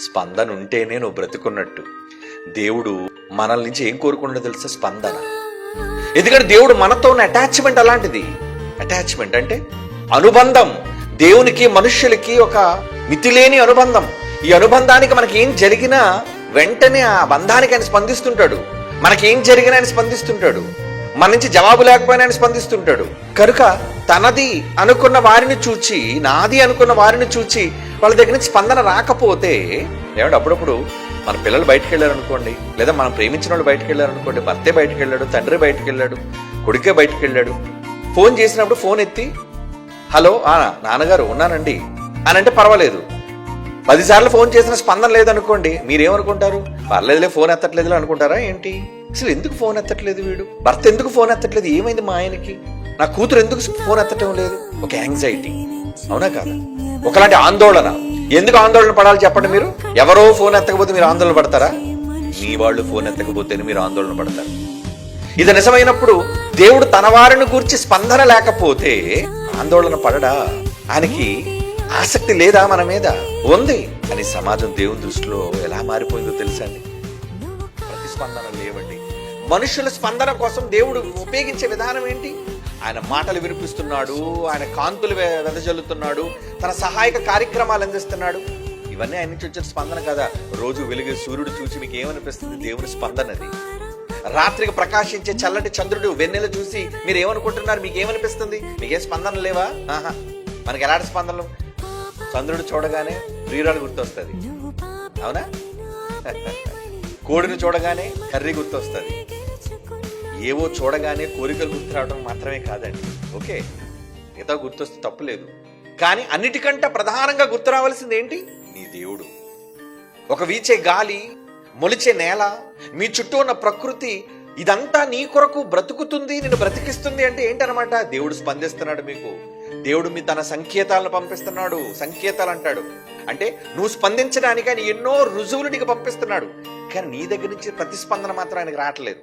స్పందన ఉంటేనే నువ్వు బ్రతుకున్నట్టు. దేవుడు మనల్ నుంచి ఏం కోరుకుంటుందో తెలుసా? స్పందన. ఎందుకంటే దేవుడు మనతో ఉన్న అటాచ్మెంట్ అలాంటిది. అటాచ్మెంట్ అంటే అనుబంధం. దేవునికి మనుష్యులకి ఒక మితిలేని అనుబంధం. ఈ అనుబంధానికి మనకి ఏం జరిగినా వెంటనే ఆ బంధానికి ఆయన స్పందిస్తుంటాడు. మనకేం జరిగినా ఆయన స్పందిస్తుంటాడు. మన నుంచి జవాబు లేకపోయినా ఆయన స్పందిస్తుంటాడు. కనుక తనది అనుకున్న వారిని చూచి, నాది అనుకున్న వారిని చూచి వాళ్ళ దగ్గర నుంచి స్పందన రాకపోతే ఏమంటే అప్పుడప్పుడు మన పిల్లలు బయటకు వెళ్ళారు అనుకోండి, లేదా మనం ప్రేమించిన వాళ్ళు బయటకు వెళ్ళారు అనుకోండి, భర్తే బయటకు వెళ్ళాడు, తండ్రి బయటకు వెళ్ళాడు, కొడుకే బయటకు వెళ్ళాడు, ఫోన్ చేసినప్పుడు ఫోన్ ఎత్తి హలో నాన్నగారు ఉన్నానండి అని అంటే పర్వాలేదు. 10 సార్లు ఫోన్ చేసిన స్పందన లేదనుకోండి, మీరేమనుకుంటారు? పర్లేదులే ఫోన్ ఎత్తట్లేదు అనుకుంటారా ఏంటి? అసలు ఎందుకు ఫోన్ ఎత్తట్లేదు వీడు? భర్త ఎందుకు ఫోన్ ఎత్తట్లేదు? ఏమైంది మా ఆయనకి? నా కూతురు ఎందుకు ఫోన్ ఎత్తటం లేదు? ఒక యాంగ్జైటీ, అవునా కాదా? ఒకలాంటి ఆందోళన. ఎందుకు ఆందోళన పడాలి చెప్పండి? మీరు ఎవరో ఫోన్ ఎత్తకపోతే మీరు ఆందోళన పడతారా? మీ వాళ్ళు ఫోన్ ఎత్తకపోతేనే మీరు ఆందోళన పడతారు. ఇది నిజమైనప్పుడు దేవుడు తన వారిని గురించి స్పందన లేకపోతే ఆందోళన పడడా? ఆయనకి ఆసక్తి లేదా మన మీద? ఉంది. అని సమాజం దేవుని దృష్టిలో ఎలా మారిపోయిందో తెలుసా అండి? ప్రతిస్పందన లేవండి. మనుషుల స్పందన కోసం దేవుడు ఉపయోగించే విధానం ఏంటి? ఆయన మాటలు వినిపిస్తున్నాడు, ఆయన కాంతులు వెదజల్లుతున్నాడు, తన సహాయక కార్యక్రమాలు అందిస్తున్నాడు. ఇవన్నీ ఆయన నుంచి వచ్చిన స్పందన కదా. రోజు వెలుగు సూర్యుడు చూసి మీకు ఏమనిపిస్తుంది? దేవుని స్పందనది. రాత్రికి ప్రకాశించే చల్లటి చంద్రుడు వెన్నెల చూసి మీరు ఏమనుకుంటున్నారు? మీకు ఏమనిపిస్తుంది? మీకేం స్పందన లేవా? మనకి ఎలాంటి స్పందనలు? చంద్రుడు చూడగానే ప్రియురాలు గుర్తొస్తుంది, అవునా? కోడిని చూడగానే కర్రీ గుర్తొస్తుంది. ఏవో చూడగానే కోరికలు గుర్తు రావడం మాత్రమే కాదండి. ఓకే, మిగతా గుర్తొస్తే తప్పులేదు, కానీ అన్నిటికంటే ప్రధానంగా గుర్తు రావాల్సింది ఏంటి? నీ దేవుడు. ఒక వీచే గాలి, మొలిచే నేల, మీ చుట్టూ ఉన్న ప్రకృతి, ఇదంతా నీ కొరకు బ్రతుకుతుంది, నిన్ను బ్రతికిస్తుంది అంటే ఏంటనమాట? దేవుడు స్పందిస్తున్నాడు మీకు. దేవుడు మీ తన సంకేతాలను పంపిస్తున్నాడు. సంకేతాలు అంటాడు అంటే నువ్వు స్పందించడానికి ఆయన ఎన్నో రుజువులు నీకు పంపిస్తున్నాడు. కానీ నీ దగ్గర నుంచి ప్రతిస్పందన మాత్రం ఆయనకు రావట్లేదు.